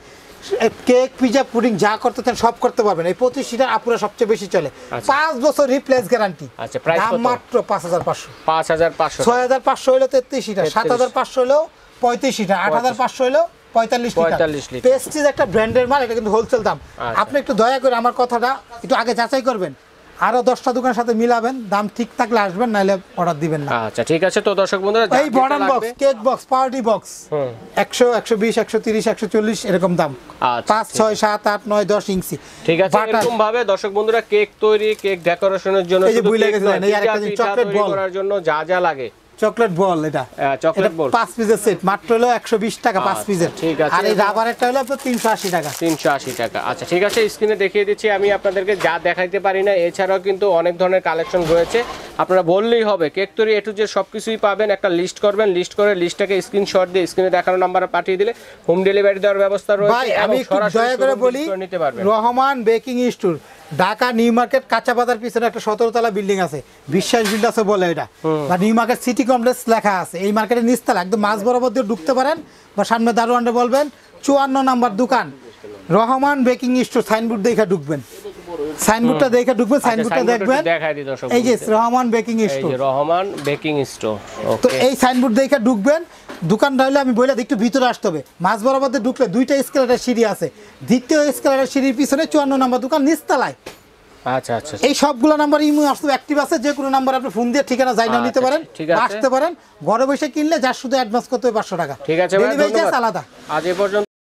কেক, পিজা, পুডিং যা করতে চান সব করতে পারবেন। এই 25 সিটার আপুরা সবচেয়ে বেশি চলে। 5 বছর রিপ্লেস গ্যারান্টি।
আচ্ছা, প্রাইস
দাম
কত?
মাত্র 5500।
5500।
6500 হলো 33 সিটার, 7500 হলো 35 সিটার, 8500 হলো 45 লিটার। প্রেস্টিজ একটা ব্র্যান্ডের মাল, এটা কিন্তু হোলসেল দাম। আপনি একটু দয়া করে আমার কথাটা একটু আগে যাচাই করবেন, আরো 10টা দোকানের সাথে মিলাবেন, দাম ঠিক থাকলে আসবেন, নাহলে অর্ডার দিবেন না।
আচ্ছা, ঠিক আছে। তো দর্শক বন্ধুরা,
এই button box, cake box, party box 100, 120, 130, 140 এরকম দাম। 5, 6, 7, 8, 9, 10 ইঞ্চি।
ঠিক আছে, এরকম ভাবে দর্শক বন্ধুরা কেক তৈরি, কেক ডেকোরেশনের জন্য,
এই যে ভুলে গেছেন, এই আরেকটা জিনিস, চকলেট বল
করার জন্য যা যা লাগে,
চকলেট বল, এটা
চকলেট বল
5 পিসের সেট, মাত্র হলো 120 টাকা 5 পিসের।
ঠিক আছে।
আর এই রাবারেরটা হলো আপনার 380 টাকা।
380 টাকা। আচ্ছা, ঠিক আছে, স্ক্রিনে দেখিয়ে দিচ্ছি আমি আপনাদেরকে, যা দেখাইতে পারি না। এছাড়াও কিন্তু অনেক ধরনের কালেকশন রয়েছে, আপনারা বললেই হবে। কেক তৈরি এ টু জেড সবকিছুই পাবেন। একটা লিস্ট করবেন, লিস্ট করে লিস্টটাকে স্ক্রিনশট দিয়ে স্ক্রিনে দেখানো নাম্বারে পাঠিয়ে দিলে হোম ডেলিভারি দেওয়ার ব্যবস্থা রয়েছে।
ভাই আমি একটু দয়া করে বলি,
নিতে পারবেন।
Rahman baking store, Dhaka new market কাঁচা বাজার পিছনে একটা 17 তলা বিল্ডিং আছে, বিশ্বাস বিল্ডার্স বলে এটা, বা নিউ মার্কেট সিটি কমপ্লেক্স লেখা আছে। এই মার্কেটের নিচতলা একদম মাঝ বরাবর দিয়ে ঢুকতে পারেন, বা সামনে দারোয়ানটা বলবেন 54 নাম্বার দোকান রহমান বেকিং স্টোর, সাইনবোর্ড দেখে ঢুকবেন। সাইনবোর্ডটা দেখে ঢুকবেন, সাইনবোর্ডটা দেখবেন,
দেখাই দিই দর্শক,
এই যে রহমান বেকিং স্টোর,
এই যে রহমান বেকিং স্টোর।
তো
ওকে,
এই সাইনবোর্ড দেখে ঢুকবেন। দোকানটা হলে আমি বলে একটু ভিতরে আসতে হবে, মাঝ বরাবর দিয়ে ঢুকলে 2টা স্কেলের সিঁড়ি আছে, দ্বিতীয় স্কেলের সিঁড়ির পিছনে 54 নাম্বার দোকান নিচতলায়।
আচ্ছা, আচ্ছা,
এই সবগুলো নাম্বার ইমো হোয়াটসঅ্যাপ অ্যাক্টিভ আছে, যে কোনো নাম্বার আপনি ফোন দিয়ে ঠিকানা জানিয়ে নিতে পারেন,
ঠিক আছে।
আসতে পারেন। ঘরে বসে কিনলে যার শুধু অ্যাডভান্স করতে হবে 500 টাকা।
ঠিক আছে ভাই,
ডেলিভারি চার্জ
ধন্যবাদ।
আলাদা।
আজ এ পর্যন্ত।